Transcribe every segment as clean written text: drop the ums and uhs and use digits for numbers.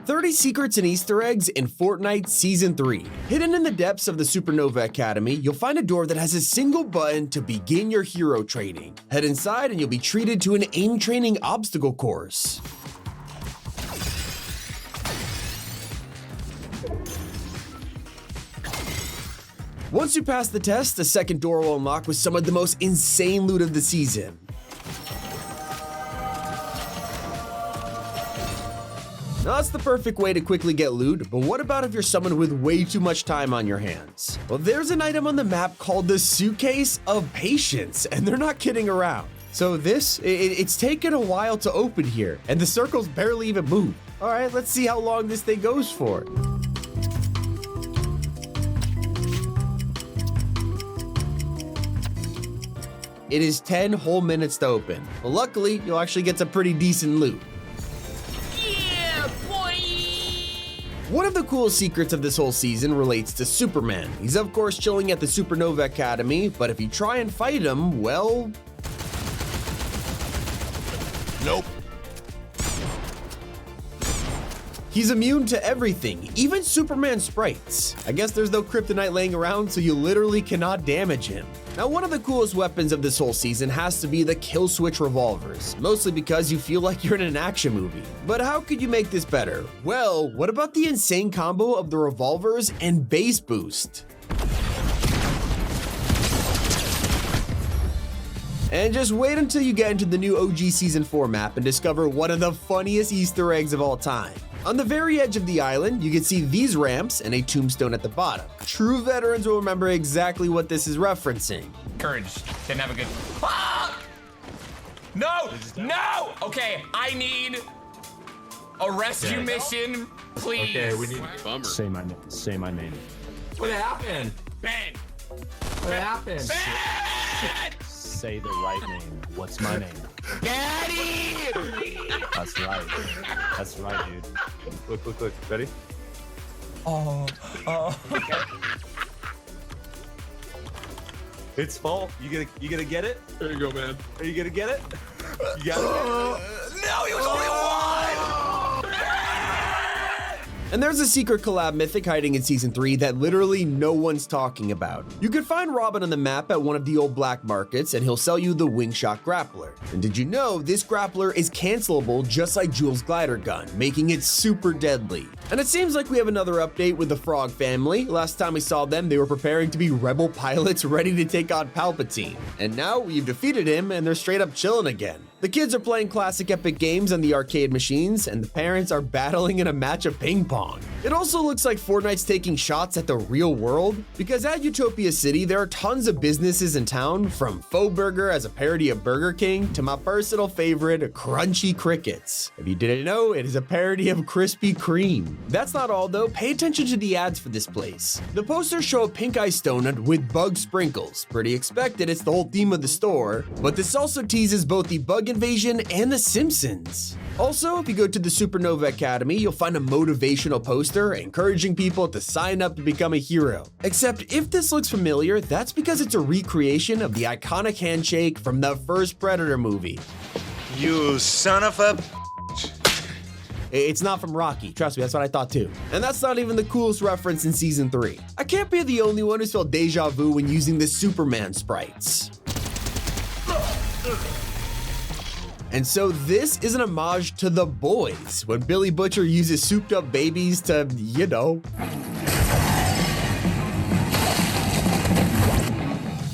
30 secrets and Easter eggs in Fortnite Season 3. Hidden in the depths of the Supernova Academy, you'll find a door that has a single button to begin your hero training. Head inside and you'll be treated to an aim training obstacle course. Once you pass the test, the second door will unlock with some of the most insane loot of the season. Now that's the perfect way to quickly get loot, but what about if you're someone with way too much time on your hands? Well, there's an item on the map called the Suitcase of Patience, and they're not kidding around. So it's taken a while to open here, and the circles barely even move. All right, let's see how long this thing goes for. It is 10 whole minutes to open, but luckily, you'll actually get some pretty decent loot. Yeah, boy! One of the coolest secrets of this whole season relates to Superman. He's of course chilling at the Supernova Academy, but if you try and fight him, well... Nope. He's immune to everything, even Superman sprites. I guess there's no kryptonite laying around, so you literally cannot damage him. Now, one of the coolest weapons of this whole season has to be the kill switch revolvers, mostly because you feel like you're in an action movie. But how could you make this better? Well, what about the insane combo of the revolvers and base boost? And just wait until you get into the new OG Season 4 map and discover one of the funniest Easter eggs of all time. On the very edge of the island, you can see these ramps and a tombstone at the bottom. True veterans will remember exactly what this is referencing. Courage. Didn't have a good... Ah! No! No! Okay, I need a rescue mission, please. Okay, we need... Bummer. Say my name. Say my name. What happened? Ben! What happened? Ben! Say the right name. What's my name? Daddy! That's right. That's right, dude. Look. Ready? Oh. It's fall. You gonna get it? There you go, man. Are you gonna get it? You got it? No, he was only one! And there's a secret collab mythic hiding in Season 3 that literally no one's talking about. You can find Robin on the map at one of the old black markets and he'll sell you the Wingshot Grappler. And did you know this grappler is cancelable just like Jules' glider gun, making it super deadly. And it seems like we have another update with the Frog family. Last time we saw them, they were preparing to be rebel pilots ready to take on Palpatine. And now we've defeated him and they're straight up chilling again. The kids are playing classic epic games on the arcade machines, and the parents are battling in a match of ping pong. It also looks like Fortnite's taking shots at the real world, because at Utopia City, there are tons of businesses in town, from Faux Burger as a parody of Burger King, to my personal favorite, Crunchy Crickets. If you didn't know, it is a parody of Krispy Kreme. That's not all though, pay attention to the ads for this place. The posters show a pink ice donut with bug sprinkles. Pretty expected, it's the whole theme of the store, but this also teases both the Bug Invasion and The Simpsons. Also, if you go to the Supernova Academy, you'll find a motivational poster encouraging people to sign up to become a hero. Except if this looks familiar, that's because it's a recreation of the iconic handshake from the first Predator movie. You son of a... It's not from Rocky, trust me, that's what I thought too. And that's not even the coolest reference in Season 3. I can't be the only one who's felt deja vu when using the Superman sprites. And so this is an homage to The Boys, when Billy Butcher uses souped up babies to, you know.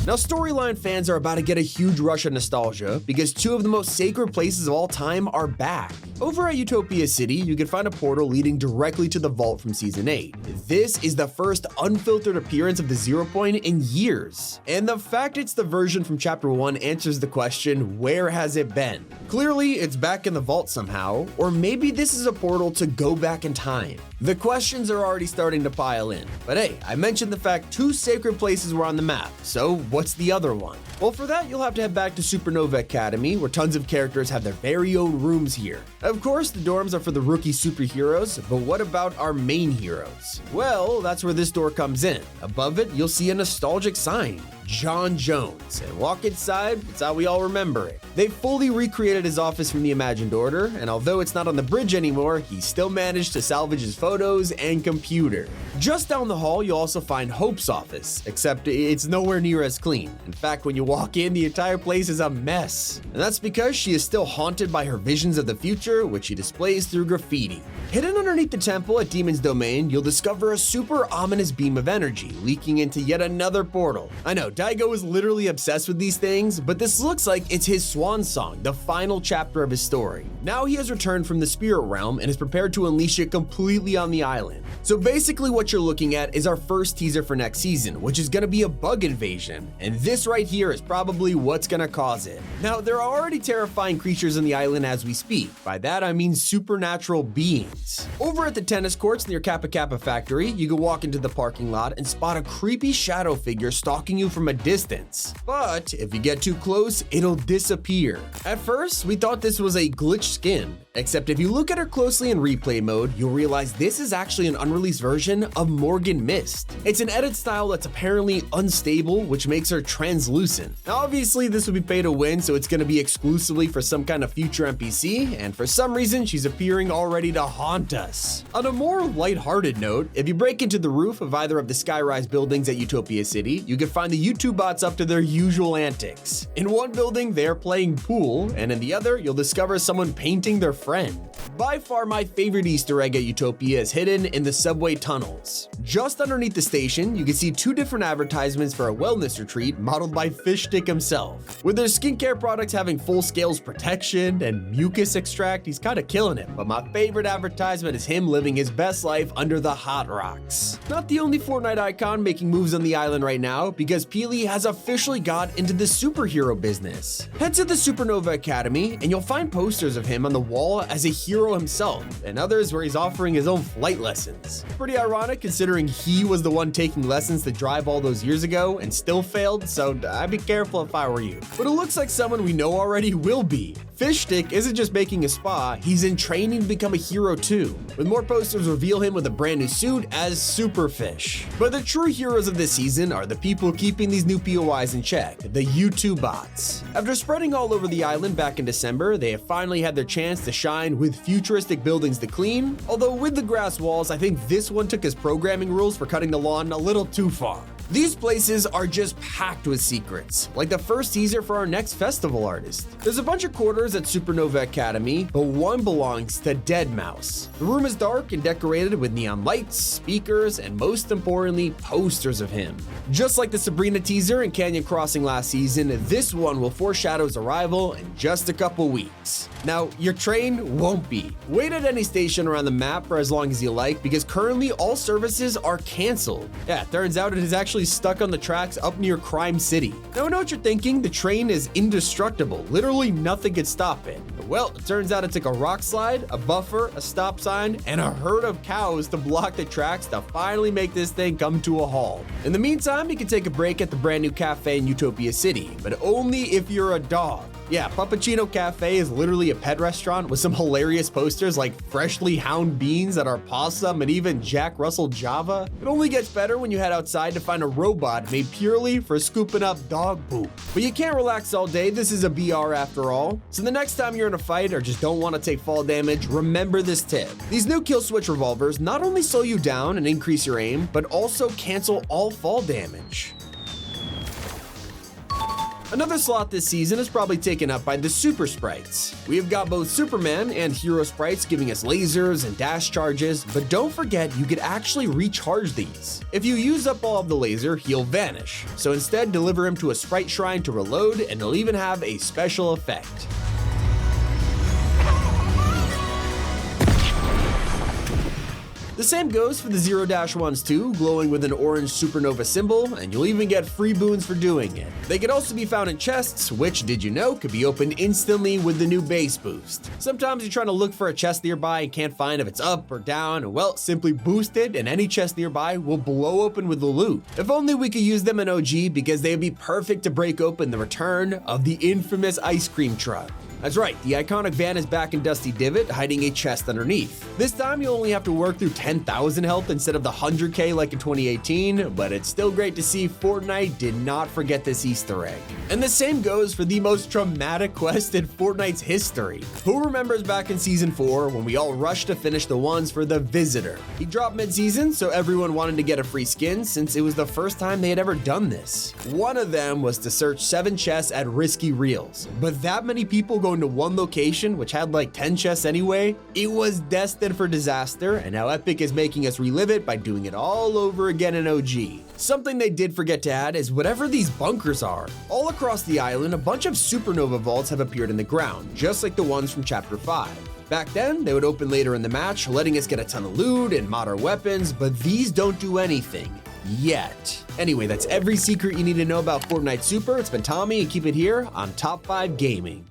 Now, storyline fans are about to get a huge rush of nostalgia because two of the most sacred places of all time are back. Over at Utopia City, you can find a portal leading directly to the vault from Season 8. This is the first unfiltered appearance of the Zero Point in years. And the fact it's the version from Chapter 1 answers the question, where has it been? Clearly, it's back in the vault somehow, or maybe this is a portal to go back in time. The questions are already starting to pile in. But hey, I mentioned the fact two sacred places were on the map, so what's the other one? Well, for that, you'll have to head back to Supernova Academy, where tons of characters have their very own rooms here. Of course, the dorms are for the rookie superheroes, but what about our main heroes? Well, that's where this door comes in. Above it, you'll see a nostalgic sign. John Jones, and walk inside, it's how we all remember it. They fully recreated his office from the imagined order, and although it's not on the bridge anymore, he still managed to salvage his photos and computer. Just down the hall, you'll also find Hope's office, except it's nowhere near as clean. In fact, when you walk in, the entire place is a mess. And that's because she is still haunted by her visions of the future, which she displays through graffiti. Hidden underneath the temple at Demon's Domain, you'll discover a super ominous beam of energy leaking into yet another portal. I know, Daigo is literally obsessed with these things, but this looks like it's his swan song, the final chapter of his story. Now he has returned from the spirit realm and is prepared to unleash it completely on the island. So basically what you're looking at is our first teaser for next season, which is gonna be a bug invasion, and this right here is probably what's gonna cause it. Now, there are already terrifying creatures on the island as we speak. By that I mean supernatural beings. Over at the tennis courts near Kappa Kappa Factory, you can walk into the parking lot and spot a creepy shadow figure stalking you from a distance. But if you get too close, it'll disappear. At first, we thought this was a glitch skin, except if you look at her closely in replay mode, you'll realize this is actually an unreleased version of Morgan Mist. It's an edit style that's apparently unstable, which makes her translucent. Now obviously this would be pay to win, so it's gonna be exclusively for some kind of future NPC, and for some reason she's appearing already to haunt us. On a more lighthearted note, if you break into the roof of either of the skyrise buildings at Utopia City, you can find the YouTube bots up to their usual antics. In one building, they're playing pool, and in the other, you'll discover someone painting their friend. By far my favorite Easter egg at Utopia is hidden in the subway tunnels. Just underneath the station, you can see two different advertisements for a wellness retreat modeled by Fishstick himself. With their skincare products having full scales protection and mucus extract, he's kinda killing it. But my favorite advertisement is him living his best life under the hot rocks. Not the only Fortnite icon making moves on the island right now, because Peely has officially got into the superhero business. Head to the Supernova Academy and you'll find posters of him on the wall as a hero himself, and others where he's offering his own flight lessons. Pretty ironic considering he was the one taking lessons to drive all those years ago and still failed, so I'd be careful if I were you. But it looks like someone we know already will be. Fishstick isn't just making a spa, he's in training to become a hero too, with more posters reveal him with a brand new suit as Superfish. But the true heroes of this season are the people keeping these new POIs in check, the YouTube bots. After spreading all over the island back in December, they have finally had their chance to shine with futuristic buildings to clean, although with the grass walls, I think this one took his programming rules for cutting the lawn a little too far. These places are just packed with secrets, like the first teaser for our next festival artist. There's a bunch of quarters at Supernova Academy, but one belongs to Deadmau5. The room is dark and decorated with neon lights, speakers, and most importantly, posters of him. Just like the Sabrina teaser in Canyon Crossing last season, this one will foreshadow his arrival in just a couple weeks. Now, your train won't be. Wait at any station around the map for as long as you like, because currently all services are canceled. Yeah, it turns out it is actually stuck on the tracks up near Crime City. Now I know what you're thinking, the train is indestructible, literally nothing could stop it. Well, it turns out it took a rock slide, a buffer, a stop sign, and a herd of cows to block the tracks to finally make this thing come to a halt. In the meantime, you can take a break at the brand new cafe in Utopia City, but only if you're a dog. Yeah, Puppuccino Cafe is literally a pet restaurant with some hilarious posters like freshly hound beans that are possum and even Jack Russell Java. It only gets better when you head outside to find a robot made purely for scooping up dog poop. But you can't relax all day, this is a BR after all. So the next time you're in a fight or just don't want to take fall damage, remember this tip. These new kill switch revolvers not only slow you down and increase your aim, but also cancel all fall damage. Another slot this season is probably taken up by the Super Sprites. We have got both Superman and Hero Sprites giving us lasers and dash charges, but don't forget you could actually recharge these. If you use up all of the laser, he'll vanish. So instead, deliver him to a Sprite Shrine to reload, and he'll even have a special effect. The same goes for the 0-1s too, glowing with an orange supernova symbol, and you'll even get free boons for doing it. They could also be found in chests, which, did you know, could be opened instantly with the new base boost. Sometimes you're trying to look for a chest nearby and can't find if it's up or down, and well, simply boost it and any chest nearby will blow open with the loot. If only we could use them in OG, because they would be perfect to break open the return of the infamous ice cream truck. That's right, the iconic van is back in Dusty Divot, hiding a chest underneath. This time you only have to work through 10,000 health instead of the 100k like in 2018, but it's still great to see Fortnite did not forget this Easter egg. And the same goes for the most traumatic quest in Fortnite's history. Who remembers back in Season 4 when we all rushed to finish the ones for the Visitor? He dropped mid-season, so everyone wanted to get a free skin since it was the first time they had ever done this. One of them was to search 7 chests at Risky Reels, but that many people going to one location, which had like 10 chests anyway, it was destined for disaster, and now Epic is making us relive it by doing it all over again in OG. Something they did forget to add is whatever these bunkers are. All across the island, a bunch of supernova vaults have appeared in the ground, just like the ones from Chapter 5. Back then, they would open later in the match, letting us get a ton of loot and modern weapons, but these don't do anything. Yet. Anyway, that's every secret you need to know about Fortnite Super. It's been Tommy, and keep it here on Top 5 Gaming.